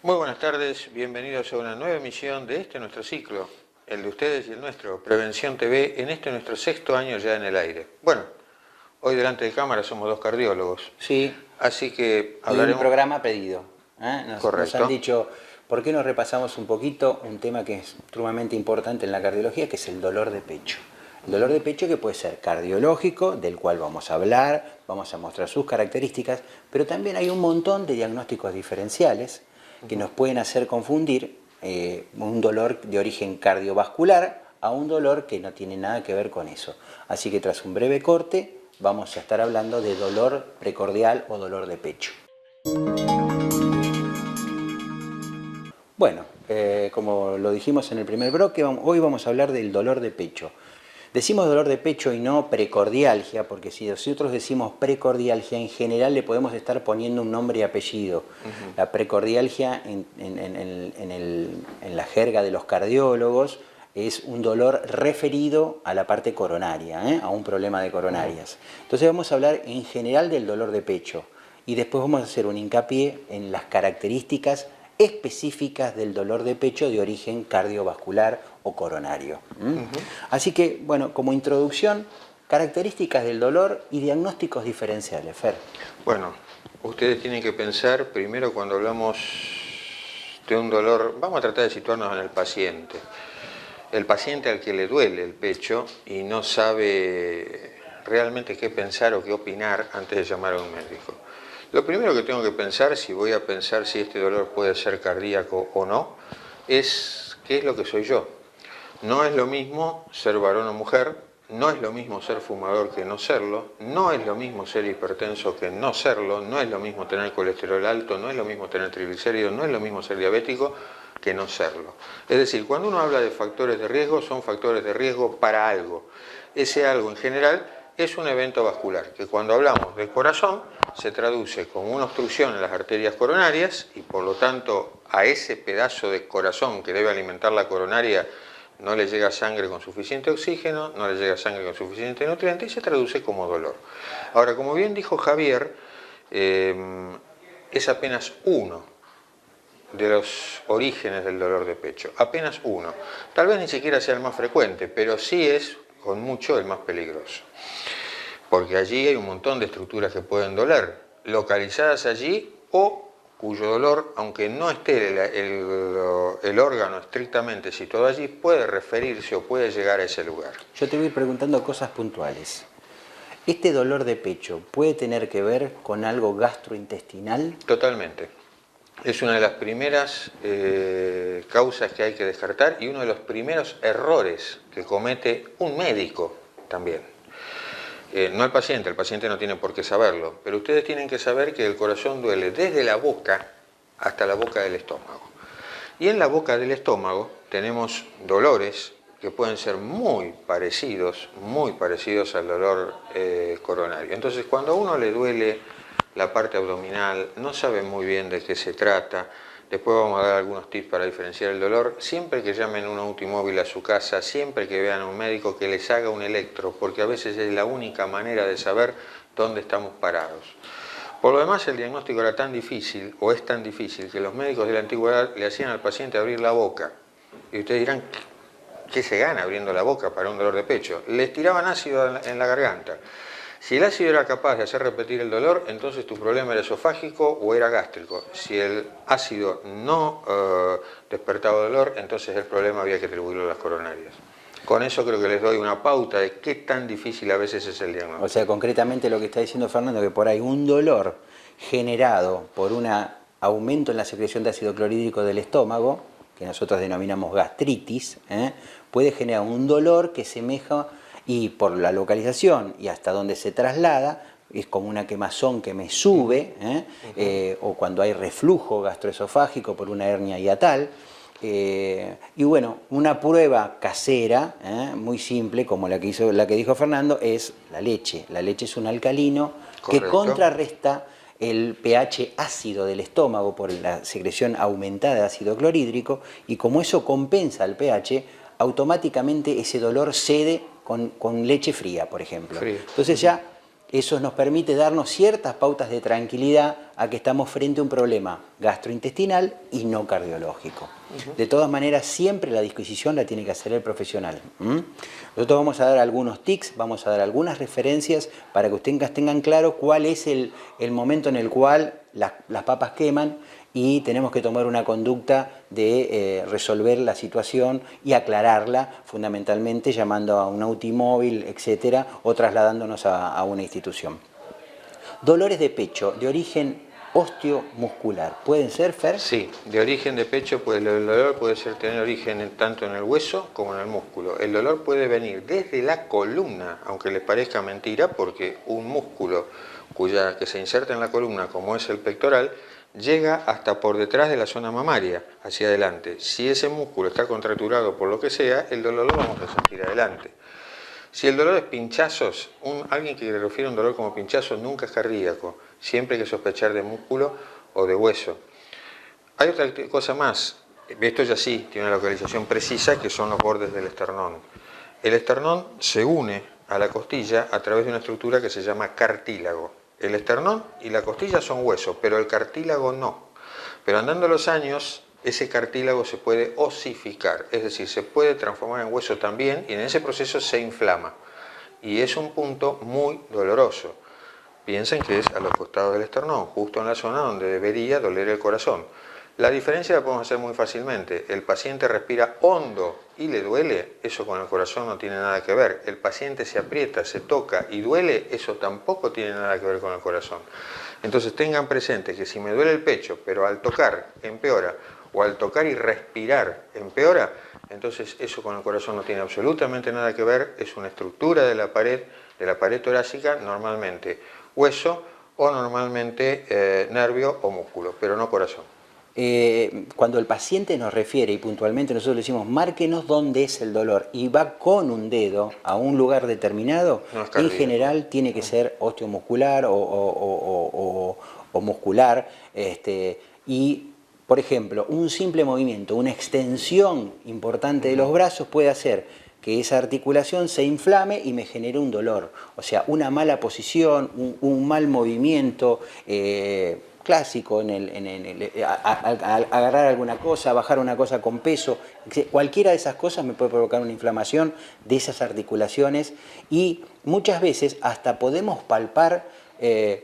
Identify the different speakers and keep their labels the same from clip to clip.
Speaker 1: Muy buenas tardes, bienvenidos a una nueva emisión de nuestro ciclo, el de ustedes y el nuestro, Prevención TV, en nuestro sexto año ya en el aire. Bueno, hoy delante de cámara somos dos cardiólogos.
Speaker 2: Sí.
Speaker 1: Así que hablaremos...
Speaker 2: un programa pedido. Nos han dicho, ¿por qué no repasamos un poquito un tema que es sumamente importante en la cardiología, que es el dolor de pecho? El dolor de pecho que puede ser cardiológico, del cual vamos a hablar, vamos a mostrar sus características, pero también hay un montón de diagnósticos diferenciales que nos pueden hacer confundir un dolor de origen cardiovascular a un dolor que no tiene nada que ver con eso. Así que tras un breve corte vamos a estar hablando de dolor precordial o dolor de pecho. Bueno, como lo dijimos en el primer bloque, hoy vamos a hablar del dolor de pecho. Decimos dolor de pecho y no precordialgia, porque si nosotros decimos precordialgia, en general le podemos estar poniendo un nombre y apellido. La precordialgia en la jerga de los cardiólogos es un dolor referido a la parte coronaria, a un problema de coronarias. Entonces vamos a hablar en general del dolor de pecho y después vamos a hacer un hincapié en las características específicas del dolor de pecho de origen cardiovascular o coronario. Así que, bueno, como introducción, características del dolor y diagnósticos diferenciales. Fer.
Speaker 1: Bueno, ustedes tienen que pensar, primero cuando hablamos de un dolor, vamos a tratar de situarnos en el paciente. El paciente al que le duele el pecho y no sabe realmente qué pensar o qué opinar antes de llamar a un médico. Lo primero que tengo que pensar, si voy a pensar si este dolor puede ser cardíaco o no, es qué es lo que soy yo. No es lo mismo ser varón o mujer, no es lo mismo ser fumador que no serlo, no es lo mismo ser hipertenso que no serlo, no es lo mismo tener colesterol alto, no es lo mismo tener triglicéridos, no es lo mismo ser diabético que no serlo. Es decir, cuando uno habla de factores de riesgo, son factores de riesgo para algo. Ese algo en general es un evento vascular, que cuando hablamos del corazón se traduce como una obstrucción en las arterias coronarias y por lo tanto a ese pedazo de corazón que debe alimentar la coronaria no le llega sangre con suficiente oxígeno, no le llega sangre con suficiente nutriente y se traduce como dolor. Ahora, como bien dijo Javier, es apenas uno de los orígenes del dolor de pecho, apenas uno. Tal vez ni siquiera sea el más frecuente, pero sí es con mucho el más peligroso. Porque allí hay un montón de estructuras que pueden doler, localizadas allí o cuyo dolor, aunque no esté el órgano estrictamente situado allí, puede referirse o puede llegar a ese lugar.
Speaker 2: Yo te voy preguntando cosas puntuales. ¿Este dolor de pecho puede tener que ver con algo gastrointestinal?
Speaker 1: Totalmente. Es una de las primeras causas que hay que descartar y uno de los primeros errores que comete un médico también. No el paciente no tiene por qué saberlo, pero ustedes tienen que saber que el corazón duele desde la boca hasta la boca del estómago. Y en la boca del estómago tenemos dolores que pueden ser muy parecidos al dolor coronario. Entonces, cuando a uno le duele la parte abdominal, no sabe muy bien de qué se trata, después vamos a dar algunos tips para diferenciar el dolor, siempre que llamen un automóvil a su casa, siempre que vean a un médico, que les haga un electro, porque a veces es la única manera de saber dónde estamos parados. Por lo demás, el diagnóstico era tan difícil, o es tan difícil, que los médicos de la antigüedad le hacían al paciente abrir la boca. Y ustedes dirán, ¿qué se gana abriendo la boca para un dolor de pecho? Les tiraban ácido en la garganta. Si el ácido era capaz de hacer repetir el dolor, entonces tu problema era esofágico o era gástrico. Si el ácido no despertaba dolor, entonces el problema había que atribuirlo a las coronarias. Con eso creo que les doy una pauta de qué tan difícil a veces es el diagnóstico.
Speaker 2: O sea, concretamente lo que está diciendo Fernando, que por ahí un dolor generado por un aumento en la secreción de ácido clorhídrico del estómago, que nosotros denominamos gastritis, puede generar un dolor que semeja, y por la localización y hasta donde se traslada, es como una quemazón que me sube, o cuando hay reflujo gastroesofágico por una hernia hiatal. Y bueno, una prueba casera, muy simple, como la que dijo Fernando, es la leche. La leche es un alcalino. Correcto. Que contrarresta el pH ácido del estómago por la secreción aumentada de ácido clorhídrico, y como eso compensa el pH, automáticamente ese dolor cede con leche fría, por ejemplo. Frío. Entonces ya eso nos permite darnos ciertas pautas de tranquilidad a que estamos frente a un problema gastrointestinal y no cardiológico. De todas maneras, siempre la disquisición la tiene que hacer el profesional. Nosotros vamos a dar algunos tics, vamos a dar algunas referencias para que ustedes tengan claro cuál es el momento en el cual las papas queman y tenemos que tomar una conducta de resolver la situación y aclararla, fundamentalmente llamando a un automóvil, etcétera, o trasladándonos a una institución. Dolores de pecho de origen osteomuscular, ¿pueden ser, Fer?
Speaker 1: Sí, de origen de pecho, pues el dolor puede tener origen tanto en el hueso como en el músculo. El dolor puede venir desde la columna, aunque les parezca mentira, porque un músculo que se inserta en la columna, como es el pectoral, llega hasta por detrás de la zona mamaria, hacia adelante. Si ese músculo está contracturado por lo que sea, el dolor lo vamos a sentir adelante. Si el dolor es pinchazos, alguien que le refiere a un dolor como pinchazos nunca es cardíaco, siempre hay que sospechar de músculo o de hueso. Hay otra cosa más, esto ya sí tiene una localización precisa, que son los bordes del esternón. El esternón se une a la costilla a través de una estructura que se llama cartílago. El esternón y la costilla son huesos, pero el cartílago no. Pero andando los años, ese cartílago se puede osificar, es decir, se puede transformar en hueso también, y en ese proceso se inflama. Y es un punto muy doloroso. Piensen que es a los costados del esternón, justo en la zona donde debería doler el corazón. La diferencia la podemos hacer muy fácilmente. El paciente respira hondo y le duele, eso con el corazón no tiene nada que ver. El paciente se aprieta, se toca y duele, eso tampoco tiene nada que ver con el corazón. Entonces tengan presente que si me duele el pecho, pero al tocar empeora, o al tocar y respirar empeora, entonces eso con el corazón no tiene absolutamente nada que ver, es una estructura de la pared torácica, normalmente hueso o normalmente nervio o músculo, pero no corazón.
Speaker 2: Cuando el paciente nos refiere, y puntualmente nosotros le decimos, márquenos dónde es el dolor, y va con un dedo a un lugar determinado, en general tiene que ser osteomuscular o muscular, y por ejemplo, un simple movimiento, una extensión importante de los brazos puede hacer que esa articulación se inflame y me genere un dolor. O sea, una mala posición, un mal movimiento clásico, agarrar alguna cosa, bajar una cosa con peso, cualquiera de esas cosas me puede provocar una inflamación de esas articulaciones, y muchas veces hasta podemos palpar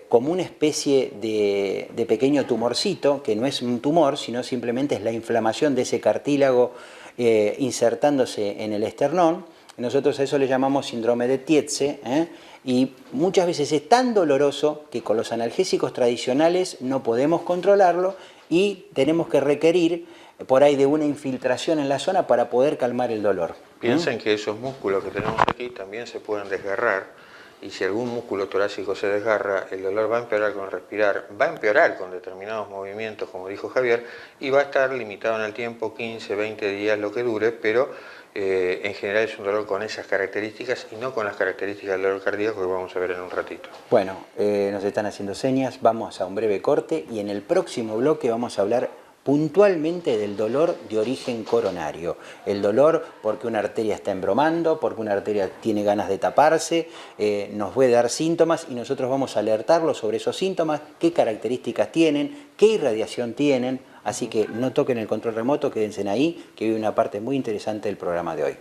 Speaker 2: como una especie de pequeño tumorcito, que no es un tumor, sino simplemente es la inflamación de ese cartílago insertándose en el esternón. Nosotros a eso le llamamos síndrome de Tietze, y muchas veces es tan doloroso que con los analgésicos tradicionales no podemos controlarlo y tenemos que requerir por ahí de una infiltración en la zona para poder calmar el dolor.
Speaker 1: Piensen que esos músculos que tenemos aquí también se pueden desgarrar y si algún músculo torácico se desgarra, el dolor va a empeorar con respirar, va a empeorar con determinados movimientos, como dijo Javier, y va a estar limitado en el tiempo, 15, 20 días, lo que dure, pero en general es un dolor con esas características y no con las características del dolor cardíaco que vamos a ver en un ratito.
Speaker 2: Bueno, nos están haciendo señas, vamos a un breve corte y en el próximo bloque vamos a hablar puntualmente del dolor de origen coronario. El dolor porque una arteria está embromando, porque una arteria tiene ganas de taparse, nos puede dar síntomas y nosotros vamos a alertarlo sobre esos síntomas, qué características tienen, qué irradiación tienen. Así que no toquen el control remoto, quédense ahí, que hay una parte muy interesante del programa de hoy.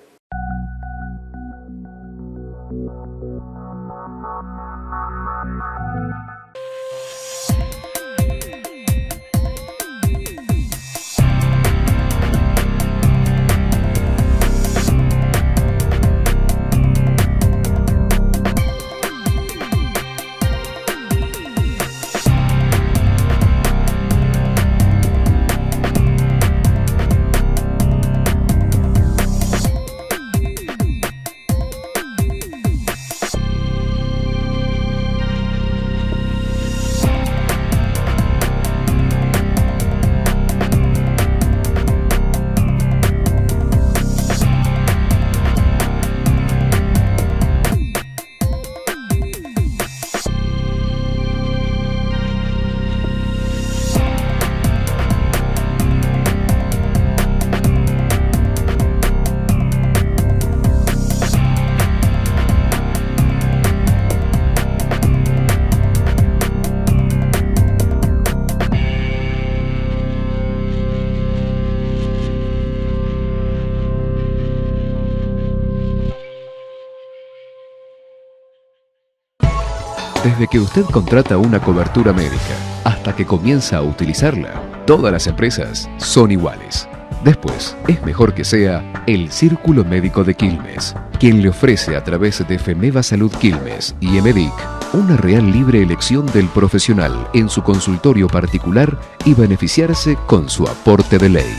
Speaker 3: Desde que usted contrata una cobertura médica hasta que comienza a utilizarla, todas las empresas son iguales. Después, es mejor que sea el Círculo Médico de Quilmes, quien le ofrece a través de Femeva Salud Quilmes y Emedic una real libre elección del profesional en su consultorio particular y beneficiarse con su aporte de ley.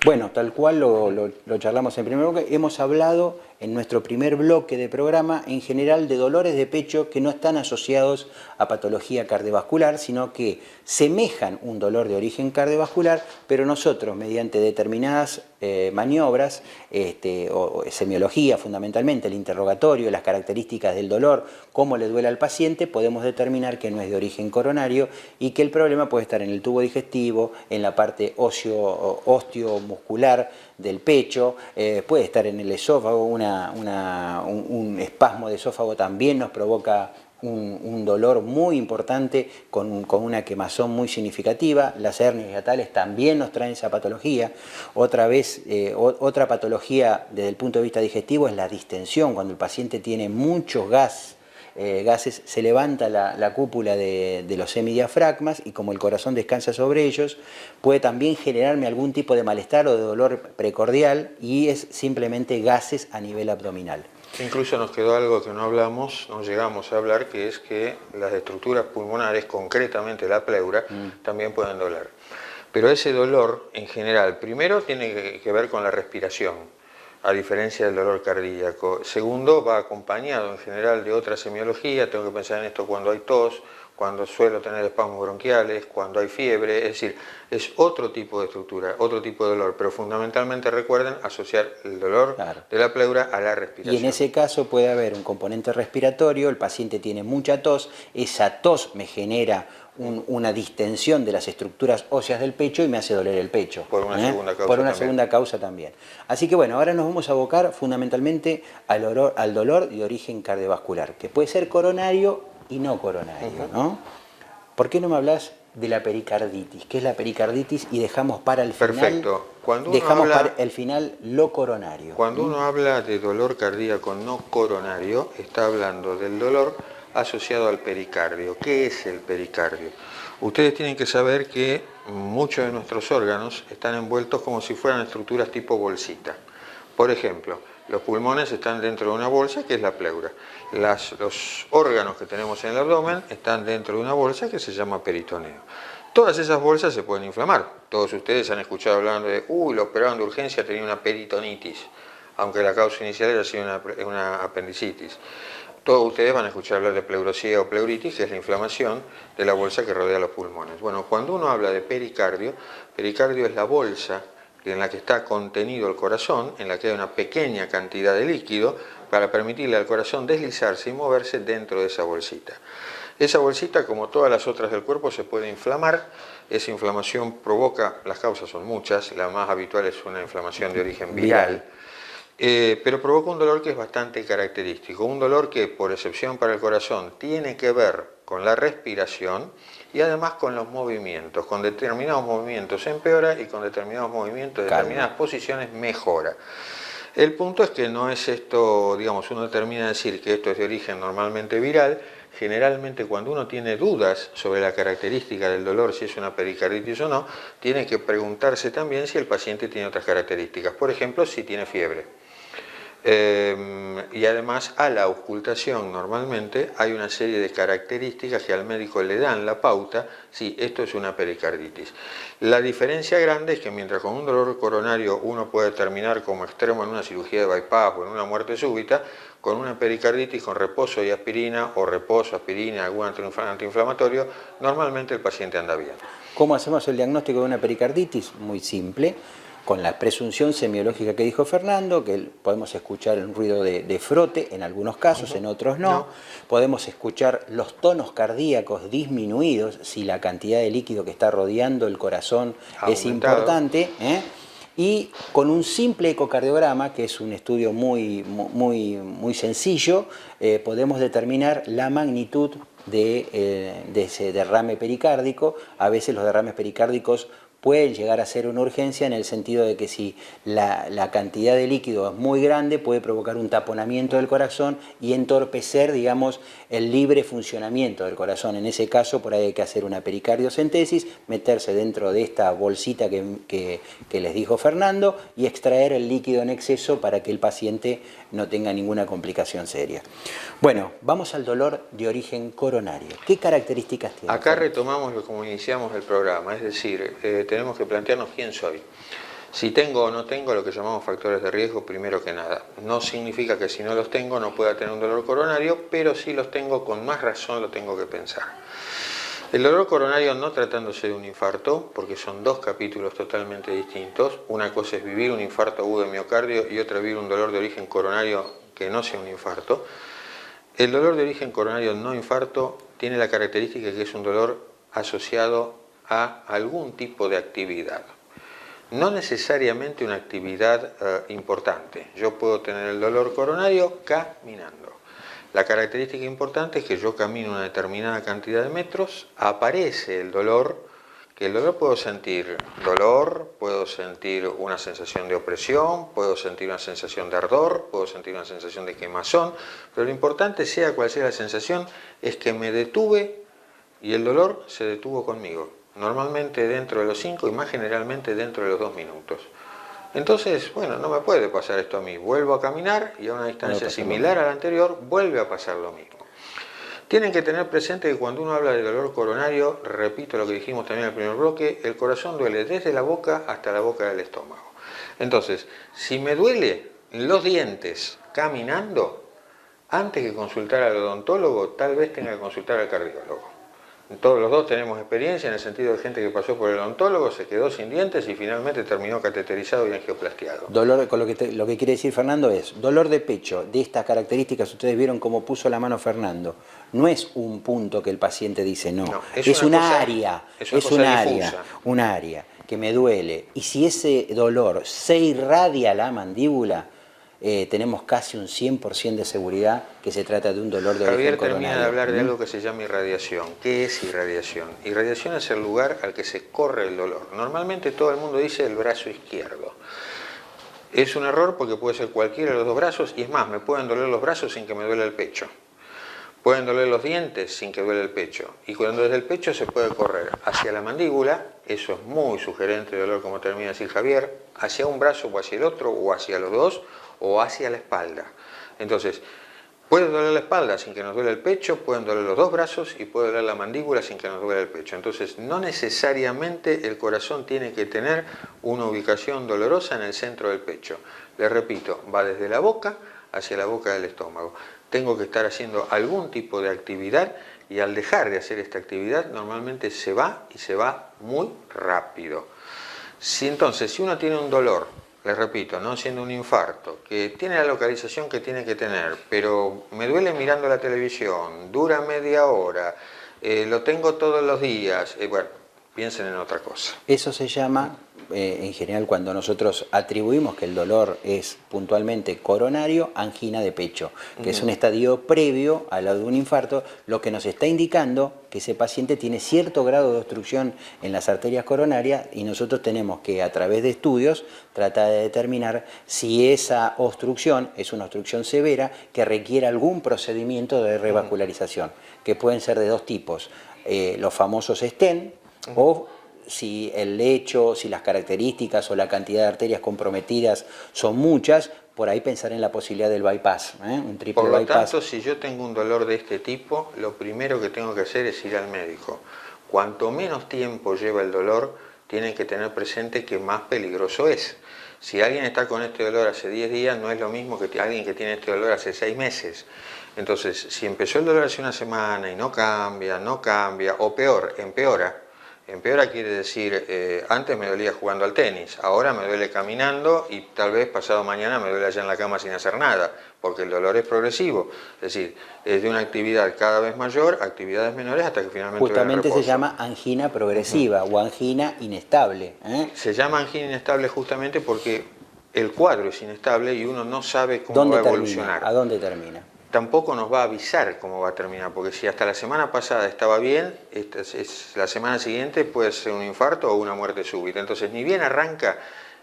Speaker 2: Bueno, tal cual lo charlamos en primer bloque, hemos hablado en nuestro primer bloque de programa en general de dolores de pecho que no están asociados a patología cardiovascular, sino que semejan un dolor de origen cardiovascular, pero nosotros mediante determinadas maniobras o semiología fundamentalmente, el interrogatorio, las características del dolor, cómo le duele al paciente, podemos determinar que no es de origen coronario y que el problema puede estar en el tubo digestivo, en la parte osteomuscular del pecho, puede estar en el esófago, un espasmo de esófago también nos provoca un dolor muy importante con una quemazón muy significativa. Las hernias hiatales también nos traen esa patología. Otra patología desde el punto de vista digestivo es la distensión, cuando el paciente tiene muchos gases, se levanta la cúpula de los semidiafragmas y como el corazón descansa sobre ellos, puede también generarme algún tipo de malestar o de dolor precordial y es simplemente gases a nivel abdominal.
Speaker 1: Incluso nos quedó algo que no hablamos, no llegamos a hablar, que es que las estructuras pulmonares, concretamente la pleura, también pueden doler. Pero ese dolor, en general, primero tiene que ver con la respiración. a diferencia del dolor cardíaco. Segundo, va acompañado en general de otra semiología, tengo que pensar en esto cuando hay tos, cuando suelo tener espasmos bronquiales, cuando hay fiebre, es decir, es otro tipo de estructura, otro tipo de dolor, pero fundamentalmente recuerden asociar el dolor de la pleura a la respiración.
Speaker 2: Y en ese caso puede haber un componente respiratorio, el paciente tiene mucha tos, esa tos me genera una distensión de las estructuras óseas del pecho y me hace doler el pecho.
Speaker 1: Por una segunda causa
Speaker 2: Por una
Speaker 1: también.
Speaker 2: segunda causa también. Así que bueno, ahora nos vamos a abocar fundamentalmente al dolor de origen cardiovascular, que puede ser coronario y no coronario, ¿no? ¿Por qué no me hablas de la pericarditis? ¿Qué es la pericarditis? Y dejamos para el final,
Speaker 1: perfecto. Cuando uno habla,
Speaker 2: para el final lo coronario.
Speaker 1: Cuando uno habla de dolor cardíaco no coronario, está hablando del dolor asociado al pericardio. ¿Qué es el pericardio? Ustedes tienen que saber que muchos de nuestros órganos están envueltos como si fueran estructuras tipo bolsita. Por ejemplo, los pulmones están dentro de una bolsa que es la pleura. Los órganos que tenemos en el abdomen están dentro de una bolsa que se llama peritoneo. Todas esas bolsas se pueden inflamar. Todos ustedes han escuchado hablando de, lo operaron de urgencia, tenía una peritonitis, aunque la causa inicial haya sido una apendicitis. Todos ustedes van a escuchar hablar de pleurosía o pleuritis, que es la inflamación de la bolsa que rodea los pulmones. Bueno, cuando uno habla de pericardio, pericardio es la bolsa en la que está contenido el corazón, en la que hay una pequeña cantidad de líquido para permitirle al corazón deslizarse y moverse dentro de esa bolsita. Esa bolsita, como todas las otras del cuerpo, se puede inflamar. Esa inflamación provoca, las causas son muchas, la más habitual es una inflamación de origen viral. Pero provoca un dolor que es bastante característico, un dolor que, por excepción para el corazón, tiene que ver con la respiración y además con los movimientos. Con determinados movimientos empeora y con determinados movimientos, determinadas posiciones mejora. El punto es que no es esto, digamos, uno termina de decir que esto es de origen normalmente viral. Generalmente cuando uno tiene dudas sobre la característica del dolor, si es una pericarditis o no, tiene que preguntarse también si el paciente tiene otras características. Por ejemplo, si tiene fiebre. Y además a la auscultación normalmente hay una serie de características que al médico le dan la pauta, si esto es una pericarditis. La diferencia grande es que mientras con un dolor coronario uno puede terminar como extremo en una cirugía de bypass o en una muerte súbita, con una pericarditis con reposo y aspirina o reposo, aspirina, algún antiinflamatorio, normalmente el paciente anda bien.
Speaker 2: ¿Cómo hacemos el diagnóstico de una pericarditis? Muy simple. Con la presunción semiológica que dijo Fernando, que podemos escuchar un ruido de frote en algunos casos, en otros no. Podemos escuchar los tonos cardíacos disminuidos si la cantidad de líquido que está rodeando el corazón es importante. Y con un simple ecocardiograma, que es un estudio muy sencillo, podemos determinar la magnitud de ese derrame pericárdico. A veces los derrames pericárdicos puede llegar a ser una urgencia en el sentido de que si la cantidad de líquido es muy grande puede provocar un taponamiento del corazón y entorpecer, digamos, el libre funcionamiento del corazón. En ese caso por ahí hay que hacer una pericardiocentesis, meterse dentro de esta bolsita que les dijo Fernando y extraer el líquido en exceso para que el paciente no tenga ninguna complicación seria. Bueno, vamos al dolor de origen coronario. ¿Qué características tiene?
Speaker 1: Acá retomamos como iniciamos el programa, es decir, tenemos que plantearnos quién soy. Si tengo o no tengo lo que llamamos factores de riesgo, primero que nada. No significa que si no los tengo no pueda tener un dolor coronario, pero si los tengo, con más razón lo tengo que pensar. El dolor coronario no tratándose de un infarto, porque son dos capítulos totalmente distintos. Una cosa es vivir un infarto agudo de miocardio y otra vivir un dolor de origen coronario que no sea un infarto. El dolor de origen coronario no infarto tiene la característica que es un dolor asociado a algún tipo de actividad. No necesariamente una actividad importante. Yo puedo tener el dolor coronario caminando. La característica importante es que yo camino una determinada cantidad de metros, aparece el dolor, que el dolor puedo sentir dolor, puedo sentir una sensación de opresión, puedo sentir una sensación de ardor, puedo sentir una sensación de quemazón, pero lo importante, sea cual sea la sensación, es que me detuve y el dolor se detuvo conmigo. Normalmente dentro de los 5 y más generalmente dentro de los 2 minutos. Entonces, bueno, no me puede pasar esto a mí. Vuelvo a caminar y a una distancia similar a la anterior vuelve a pasar lo mismo. Tienen que tener presente que cuando uno habla de dolor coronario, repito lo que dijimos también en el primer bloque, el corazón duele desde la boca hasta la boca del estómago. Entonces, si me duele, los dientes caminando, antes que consultar al odontólogo, tal vez tenga que consultar al cardiólogo. Todos los dos tenemos experiencia en el sentido de gente que pasó por el odontólogo, se quedó sin dientes y finalmente terminó cateterizado y angioplastiado.
Speaker 2: Dolor, con lo que quiere decir Fernando es, dolor de pecho de estas características, ustedes vieron cómo puso la mano Fernando, no es un punto que el paciente dice no, es un área, un área que me duele. Y si ese dolor se irradia a la mandíbula, tenemos casi un 100% de seguridad que se trata de un dolor de origen coronario.
Speaker 1: Javier termina de hablar de algo que se llama irradiación. ¿Qué es irradiación? Irradiación es el lugar al que se corre el dolor. Normalmente todo el mundo dice el brazo izquierdo. Es un error porque puede ser cualquiera de los dos brazos y es más, me pueden doler los brazos sin que me duele el pecho. Pueden doler los dientes sin que duele el pecho. Y cuando desde el pecho se puede correr hacia la mandíbula, eso es muy sugerente de dolor, como termina de decir Javier, hacia un brazo o hacia el otro, o hacia los dos, o hacia la espalda. Entonces, puede doler la espalda sin que nos duele el pecho, pueden doler los dos brazos y puede doler la mandíbula sin que nos duele el pecho. Entonces, no necesariamente el corazón tiene que tener una ubicación dolorosa en el centro del pecho. Les repito, va desde la boca hacia la boca del estómago. Tengo que estar haciendo algún tipo de actividad y al dejar de hacer esta actividad normalmente se va y se va muy rápido. Entonces, si uno tiene un dolor, les repito, no siendo un infarto, que tiene la localización que tiene que tener, pero me duele mirando la televisión, dura media hora, lo tengo todos los días, bueno, piensen en otra cosa.
Speaker 2: Eso se llama, en general, cuando nosotros atribuimos que el dolor es puntualmente coronario, angina de pecho, que es un estadio previo a lo de un infarto, lo que nos está indicando que ese paciente tiene cierto grado de obstrucción en las arterias coronarias y nosotros tenemos que, a través de estudios, tratar de determinar si esa obstrucción es una obstrucción severa que requiere algún procedimiento de revascularización, que pueden ser de dos tipos, los famosos stent, o si el lecho, si las características o la cantidad de arterias comprometidas son muchas, por ahí pensar en la posibilidad del bypass, un triple bypass.
Speaker 1: Por lo tanto, si yo tengo un dolor de este tipo, lo primero que tengo que hacer es ir al médico. Cuanto menos tiempo lleva el dolor, tienen que tener presente que más peligroso es. Si alguien está con este dolor hace 10 días, no es lo mismo que alguien que tiene este dolor hace 6 meses. Entonces, si empezó el dolor hace una semana y no cambia, o peor, empeora. Empeora quiere decir, antes me dolía jugando al tenis, ahora me duele caminando y tal vez pasado mañana me duele allá en la cama sin hacer nada, porque el dolor es progresivo. Es decir, es de una actividad cada vez mayor, actividades menores, hasta que finalmente
Speaker 2: justamente se llama angina progresiva o angina inestable.
Speaker 1: Se llama angina inestable justamente porque el cuadro es inestable y uno no sabe cómo va a evolucionar.
Speaker 2: ¿A dónde termina?
Speaker 1: Tampoco nos va a avisar cómo va a terminar, porque si hasta la semana pasada estaba bien, la semana siguiente puede ser un infarto o una muerte súbita. Entonces, ni bien arranca,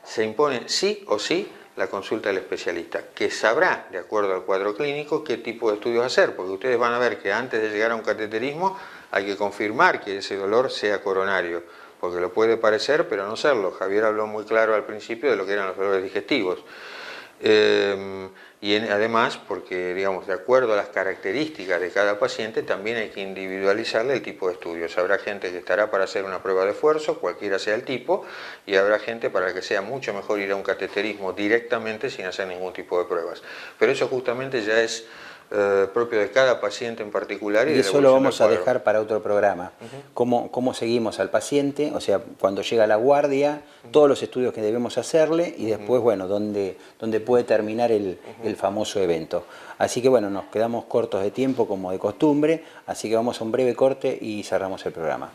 Speaker 1: se impone sí o sí la consulta del especialista, que sabrá, de acuerdo al cuadro clínico, qué tipo de estudios hacer, porque ustedes van a ver que antes de llegar a un cateterismo hay que confirmar que ese dolor sea coronario, porque lo puede parecer, pero no serlo. Javier habló muy claro al principio de lo que eran los dolores digestivos. Y además, porque digamos, de acuerdo a las características de cada paciente, también hay que individualizarle el tipo de estudios. Habrá gente que estará para hacer una prueba de esfuerzo, cualquiera sea el tipo, y habrá gente para que sea mucho mejor ir a un cateterismo directamente sin hacer ningún tipo de pruebas. Pero eso justamente ya es propio de cada paciente en particular.
Speaker 2: Y eso lo vamos a dejar para otro programa. Cómo seguimos al paciente, o sea, cuando llega a la guardia, todos los estudios que debemos hacerle y después, bueno, dónde puede terminar el famoso evento. Así que bueno, nos quedamos cortos de tiempo como de costumbre, así que vamos a un breve corte y cerramos el programa.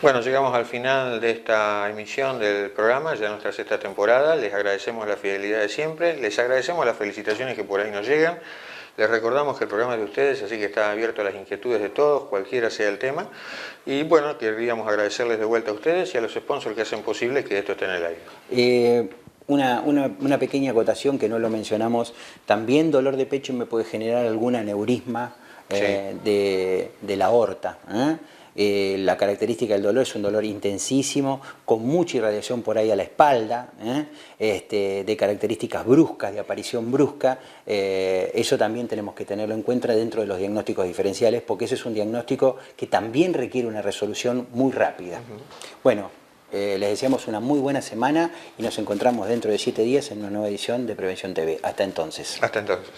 Speaker 1: Bueno, llegamos al final de esta emisión del programa, ya nuestra sexta temporada. Les agradecemos la fidelidad de siempre, les agradecemos las felicitaciones que por ahí nos llegan. Les recordamos que el programa es de ustedes, así que está abierto a las inquietudes de todos, cualquiera sea el tema. Y bueno, queríamos agradecerles de vuelta a ustedes y a los sponsors que hacen posible que esto esté en el aire.
Speaker 2: Una pequeña acotación que no lo mencionamos, también dolor de pecho me puede generar algún aneurisma de la aorta. La característica del dolor es un dolor intensísimo, con mucha irradiación por ahí a la espalda, de características bruscas, de aparición brusca. Eso también tenemos que tenerlo en cuenta dentro de los diagnósticos diferenciales, porque ese es un diagnóstico que también requiere una resolución muy rápida. Bueno, Les deseamos una muy buena semana y nos encontramos dentro de 7 días en una nueva edición de Prevención TV. Hasta entonces.
Speaker 1: Hasta entonces.